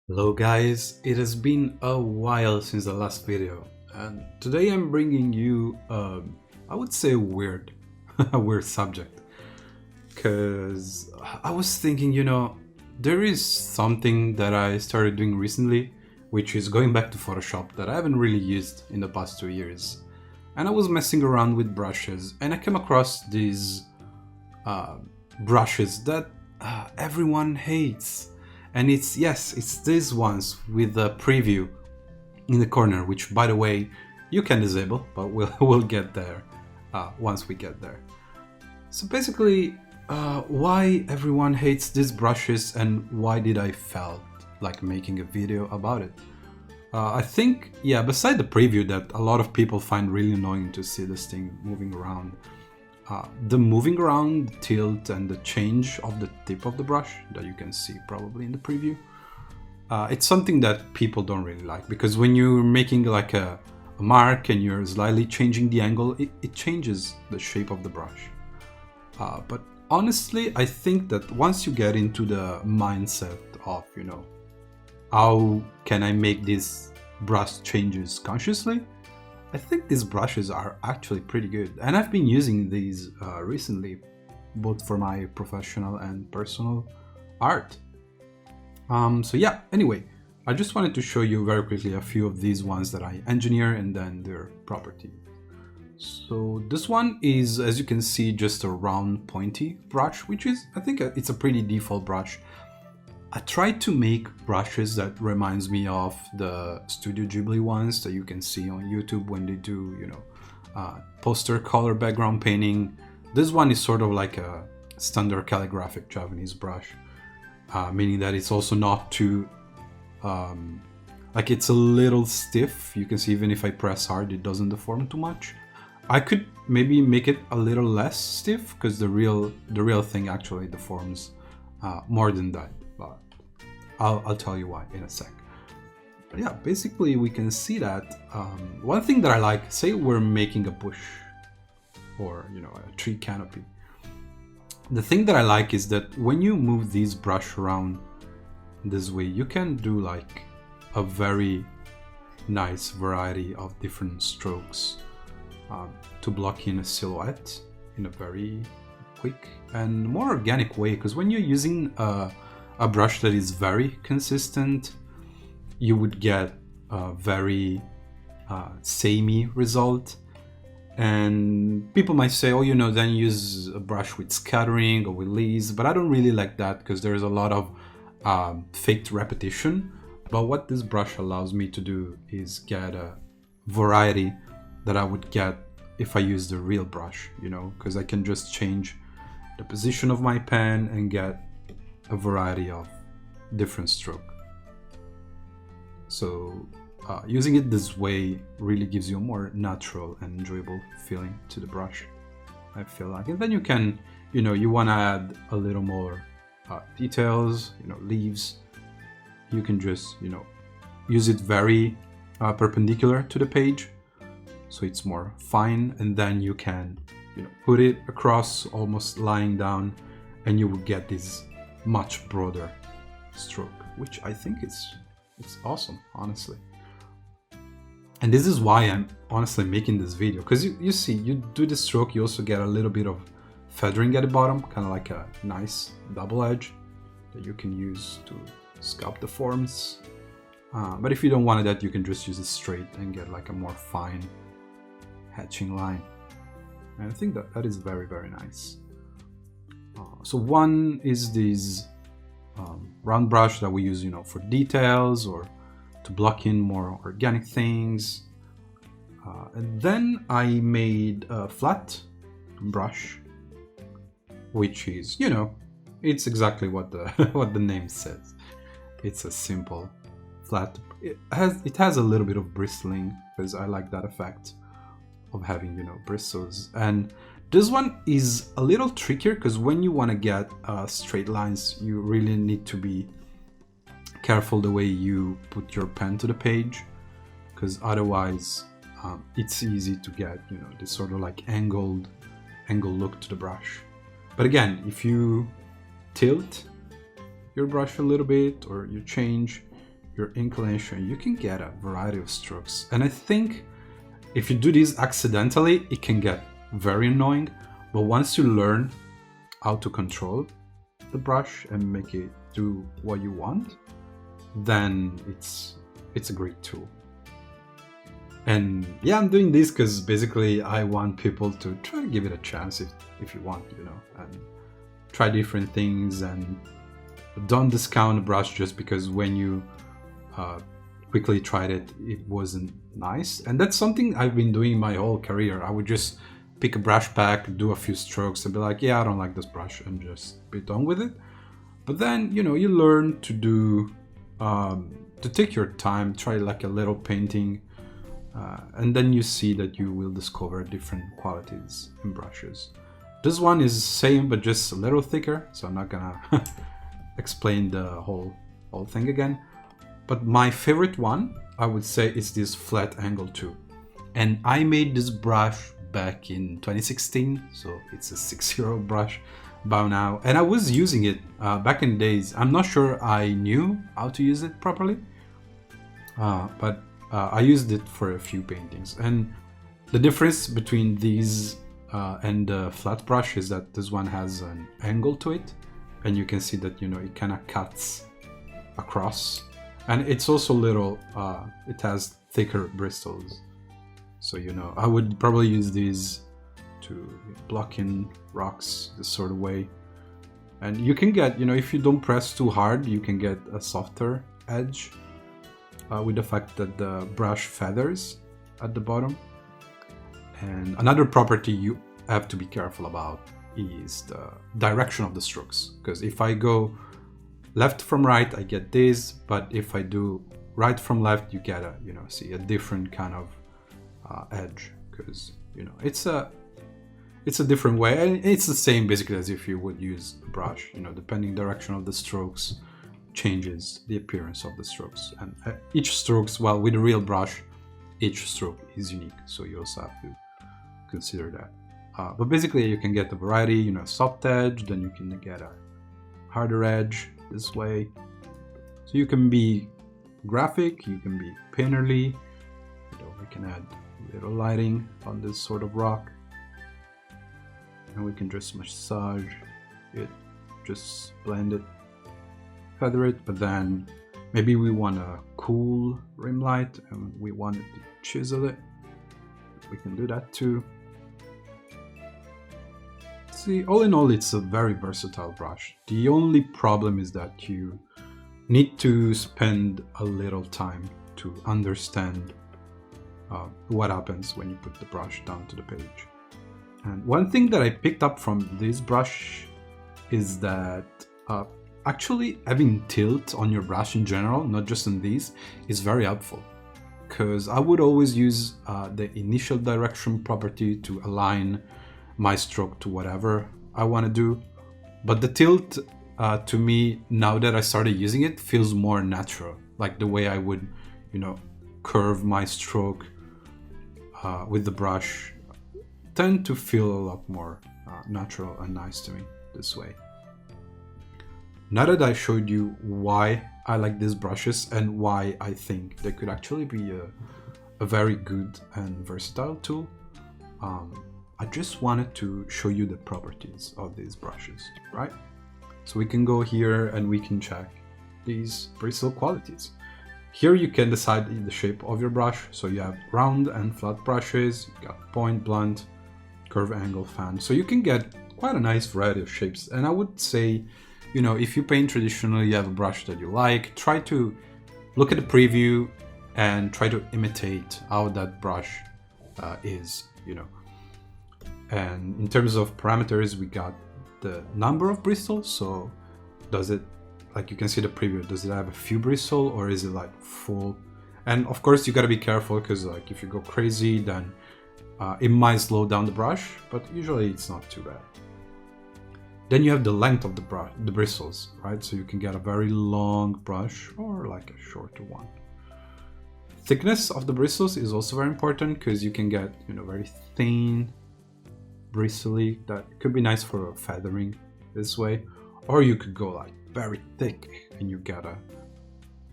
Hello guys, it has been a while since the last video and today I'm bringing you I would say weird a weird subject because I was thinking, there is something that I started doing recently, which is going back to Photoshop that I haven't really used in the past 2 years. And I was messing around with brushes and I came across these uh, brushes that everyone hates. And it's these ones with a preview in the corner, which by the way, you can disable, but we'll get there once we get there. So basically, why everyone hates these brushes and why did I felt like making a video about it? I think, yeah, beside the preview that a lot of people find really annoying to see this thing moving around, the moving around, the tilt, and the change of the tip of the brush that you can see probably in the preview, it's something that people don't really like because when you're making like a mark and you're slightly changing the angle, it changes the shape of the brush. But honestly, I think that once you get into the mindset of, how can I make these brush changes consciously, I think these brushes are actually pretty good, and I've been using these recently, both for my professional and personal art. So yeah, anyway, I just wanted to show you very quickly a few of these ones that I engineer and then their properties. So this one is, as you can see, just a round pointy brush, which is, I think it's a pretty default brush. I tried to make brushes that reminds me of the Studio Ghibli ones that you can see on YouTube when they do, poster color background painting. This one is sort of like a standard calligraphic Japanese brush, meaning that it's also not too, like it's a little stiff. You can see even if I press hard, it doesn't deform too much. I could maybe make it a little less stiff because the real thing actually deforms more than that. But I'll tell you why in a sec. But yeah, basically we can see that one thing that I like, say we're making a bush or a tree canopy. The thing that I like is that when you move these brush around this way, you can do like a very nice variety of different strokes to block in a silhouette in a very quick and more organic way. Because when you're using a brush that is very consistent, you would get a very samey result. And people might say, oh, then use a brush with scattering or with leaves, but I don't really like that because there's a lot of faked repetition. But what this brush allows me to do is get a variety that I would get if I use the real brush, because I can just change the position of my pen and get a variety of different stroke. So using it this way really gives you a more natural and enjoyable feeling to the brush, I feel like. And then you can, you want to add a little more details, leaves. You can just, use it very perpendicular to the page, so it's more fine, and then you can, put it across, almost lying down, and you will get this much broader stroke, which I think it's awesome, honestly. And this is why I'm honestly making this video, because you see, you do the stroke, you also get a little bit of feathering at the bottom, kind of like a nice double edge that you can use to sculpt the forms. But if you don't want that, you can just use it straight and get like a more fine hatching line. And I think that is very, very nice. So one is this round brush that we use, for details or to block in more organic things. And then I made a flat brush, which is, it's exactly what the what the name says. It's a simple flat. It has a little bit of bristling because I like that effect of having, bristles. And this one is a little trickier because when you want to get straight lines, you really need to be careful the way you put your pen to the page, because otherwise it's easy to get, this sort of like angle look to the brush. But again, if you tilt your brush a little bit or you change, your inclination, you can get a variety of strokes. And I think if you do this accidentally, it can get very annoying. But once you learn how to control the brush and make it do what you want, then it's a great tool. And yeah, I'm doing this because basically I want people to try to give it a chance if you want, you know, and try different things, and don't discount a brush just because when you quickly tried it, it wasn't nice. And that's something I've been doing my whole career. I would just pick a brush pack, do a few strokes and be like, yeah, I don't like this brush, and just be done with it. But then, you know, you learn to do, to take your time, try like a little painting, and then you see that you will discover different qualities in brushes. This one is the same, but just a little thicker, so I'm not gonna explain the whole thing again. But my favorite one, I would say, is this Flat Angle 2. And I made this brush back in 2016, so it's a 6-year-old brush by now. And I was using it back in the days. I'm not sure I knew how to use it properly, but I used it for a few paintings. And the difference between these and the flat brush is that this one has an angle to it, and you can see that, you know, it kind of cuts across, and it's also little, it has thicker bristles. So, you know, I would probably use these to block in rocks this sort of way. And you can get, you know, if you don't press too hard, you can get a softer edge with the fact that the brush feathers at the bottom. And another property you have to be careful about is the direction of the strokes, because if I go left from right, I get this, but if I do right from left, you get a, you know, see a different kind of edge, because, you know, it's a different way, and it's the same basically as if you would use a brush. You know, depending direction of the strokes changes the appearance of the strokes, and each strokes, well, with a real brush, each stroke is unique, so you also have to consider that. But basically you can get a variety, you know, soft edge, then you can get a harder edge this way. So you can be graphic, you can be painterly, you know, we can add a little lighting on this sort of rock, and we can just massage it, just blend it, feather it. But then maybe we want a cool rim light and we want it to chisel it, we can do that too. See, all in all, it's a very versatile brush. The only problem is that you need to spend a little time to understand what happens when you put the brush down to the page. And one thing that I picked up from this brush is that actually having tilt on your brush in general, not just on these, is very helpful. Because I would always use the initial direction property to align my stroke to whatever I want to do. But the tilt, to me, now that I started using it, feels more natural. Like the way I would, you know, curve my stroke with the brush tend to feel a lot more natural and nice to me this way. Now that I showed you why I like these brushes and why I think they could actually be a very good and versatile tool, I just wanted to show you the properties of these brushes, right? So we can go here and we can check these bristle qualities. Here you can decide the shape of your brush. So you have round and flat brushes, you got point, blunt, curve, angle, fan. So you can get quite a nice variety of shapes. And I would say, you know, if you paint traditionally, you have a brush that you like, try to look at the preview and try to imitate how that brush is, you know. And in terms of parameters, we got the number of bristles. So does it, like you can see the preview, does it have a few bristles or is it like full? And of course you got to be careful, because like if you go crazy, then it might slow down the brush, but usually it's not too bad. Then you have the length of the brush, the bristles, right? So you can get a very long brush or like a shorter one. Thickness of the bristles is also very important, because you can get, you know, very thin, bristly, that could be nice for feathering this way, or you could go like very thick and you get a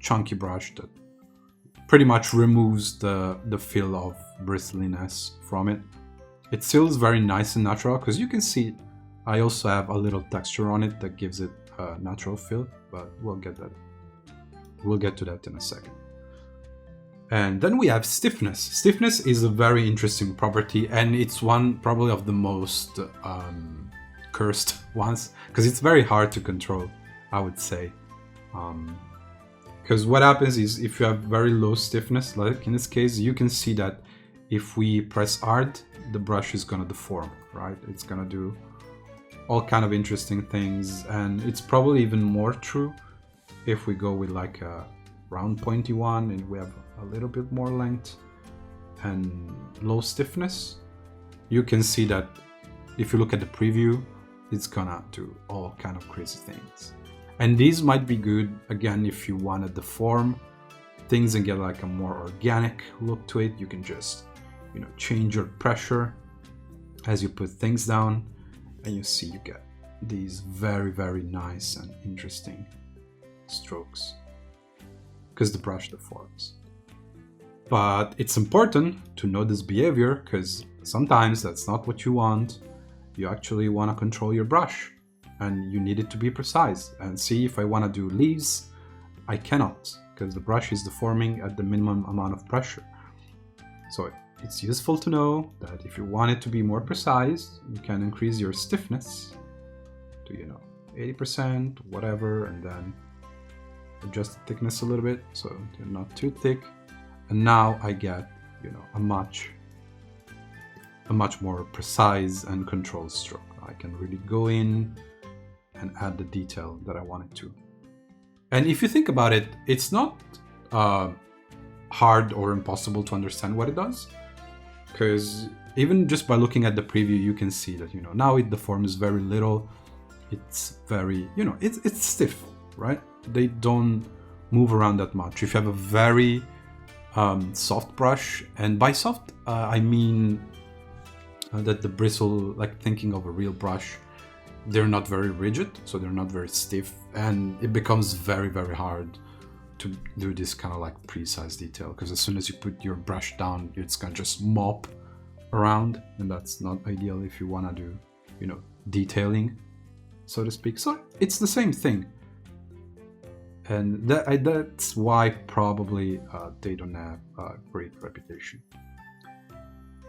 chunky brush that pretty much removes the feel of bristliness from it. It still is very nice and natural, because you can see I also have a little texture on it that gives it a natural feel, but we'll get to that in a second. And then we have stiffness. Stiffness is a very interesting property, and it's one probably of the most cursed ones, because it's very hard to control, I would say. Because what happens is, if you have very low stiffness, like in this case, you can see that if we press hard, the brush is gonna deform, right? It's gonna do all kind of interesting things, and it's probably even more true if we go with like a round pointy one and we have a little bit more length and low stiffness. You can see that if you look at the preview, it's gonna do all kind of crazy things. And these might be good, again, if you want to deform things and get like a more organic look to it. You can just, you know, change your pressure as you put things down, and you see you get these very, very nice and interesting strokes because the brush deforms. But it's important to know this behavior, because sometimes that's not what you want. You actually want to control your brush, and you need it to be precise. And see, if I want to do leaves, I cannot, because the brush is deforming at the minimum amount of pressure. So it's useful to know that if you want it to be more precise, you can increase your stiffness to, you know, 80%, whatever, and then adjust the thickness a little bit so they're not too thick. And now I get, you know, a much more precise and controlled stroke. I can really go in and add the detail that I wanted to. And if you think about it, it's not hard or impossible to understand what it does, because even just by looking at the preview, you can see that, you know, now it deforms very little. It's very, you know, it's stiff, right? They don't move around that much. If you have a very soft brush, and by soft I mean that the bristle, like thinking of a real brush, they're not very rigid, so they're not very stiff, and it becomes very, very hard to do this kind of like precise detail, because as soon as you put your brush down, it's gonna just mop around, and that's not ideal if you want to do, you know, detailing, so to speak. So it's the same thing, and that's why probably they don't have a great reputation.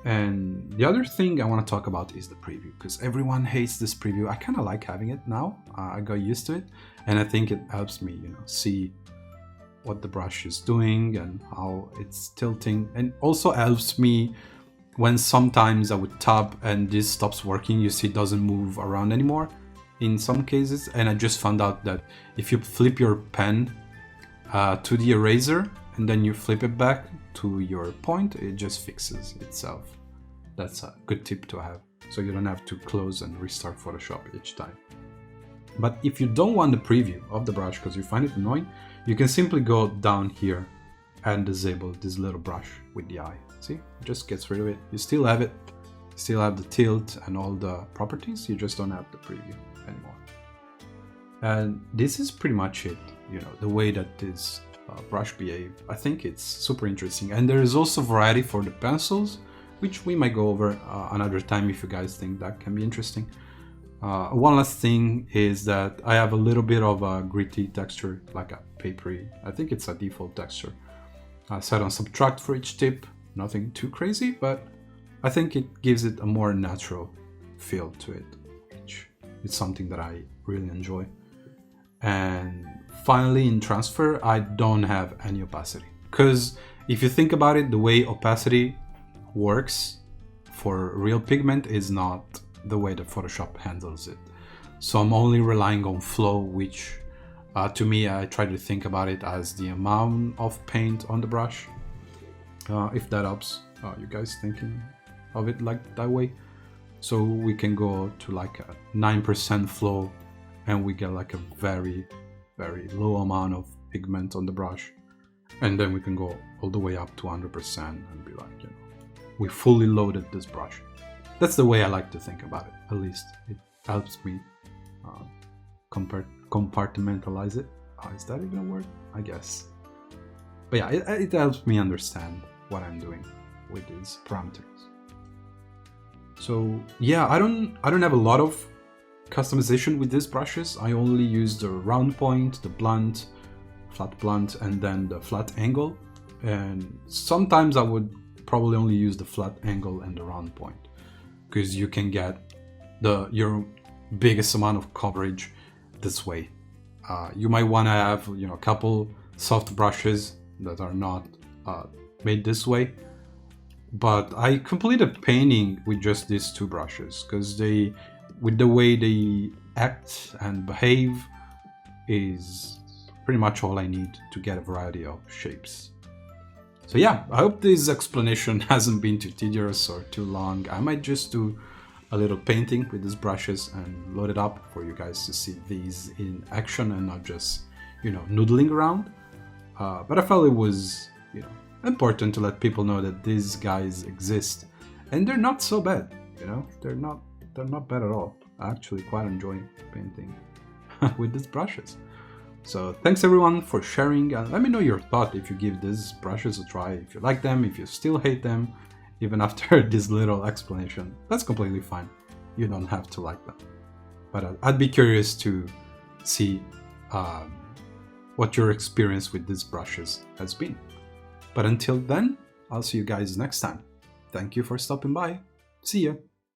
And the other thing I want to talk about is the preview, because everyone hates this preview. I kind of like having it now. I got used to it, and I think it helps me, you know, see what the brush is doing and how it's tilting, and also helps me when sometimes I would tap and this stops working. You see, it doesn't move around anymore in some cases, and I just found out that if you flip your pen to the eraser and then you flip it back to your point, it just fixes itself. That's a good tip to have, so you don't have to close and restart Photoshop each time. But if you don't want the preview of the brush because you find it annoying, you can simply go down here and disable this little brush with the eye. See, it just gets rid of it. You still have it, still have the tilt and all the properties, you just don't have the preview anymore. And this is pretty much it, you know, the way that this brush behave. I think it's super interesting, and there is also variety for the pencils, which we might go over another time if you guys think that can be interesting. One last thing is that I have a little bit of a gritty texture, like a papery. I think it's a default texture. Set on subtract for each tip, nothing too crazy, but I think it gives it a more natural feel to it, which is something that I really enjoy. And finally, in transfer, I don't have any opacity, because if you think about it, the way opacity works for real pigment is not the way that Photoshop handles it. So I'm only relying on flow, which to me, I try to think about it as the amount of paint on the brush. If that helps you guys thinking of it like that way. So we can go to like a 9% flow, and we get like a very, very low amount of pigment on the brush. And then we can go all the way up to 100% and be like, you know, we fully loaded this brush. That's the way I like to think about it. At least it helps me compartmentalize it. Is that even a word? I guess. But yeah, it helps me understand what I'm doing with these parameters. So yeah, I don't have a lot of customization with these brushes. I only use the round point, the blunt, flat blunt, and then the flat angle. And sometimes I would probably only use the flat angle and the round point, because you can get your biggest amount of coverage this way. You might want to have a couple soft brushes that are not made this way, but I completed painting with just these two brushes because with the way they act and behave is pretty much all I need to get a variety of shapes. So yeah, I hope this explanation hasn't been too tedious or too long. I might just do a little painting with these brushes and load it up for you guys to see these in action and not just, noodling around. But I felt it was, important to let people know that these guys exist, and they're not so bad. They're not bad at all. I actually quite enjoy painting with these brushes. So thanks everyone for sharing, and let me know your thought if you give these brushes a try, if you like them, if you still hate them, even after this little explanation. That's completely fine. You don't have to like them. But I'd be curious to see what your experience with these brushes has been. But until then, I'll see you guys next time. Thank you for stopping by. See ya!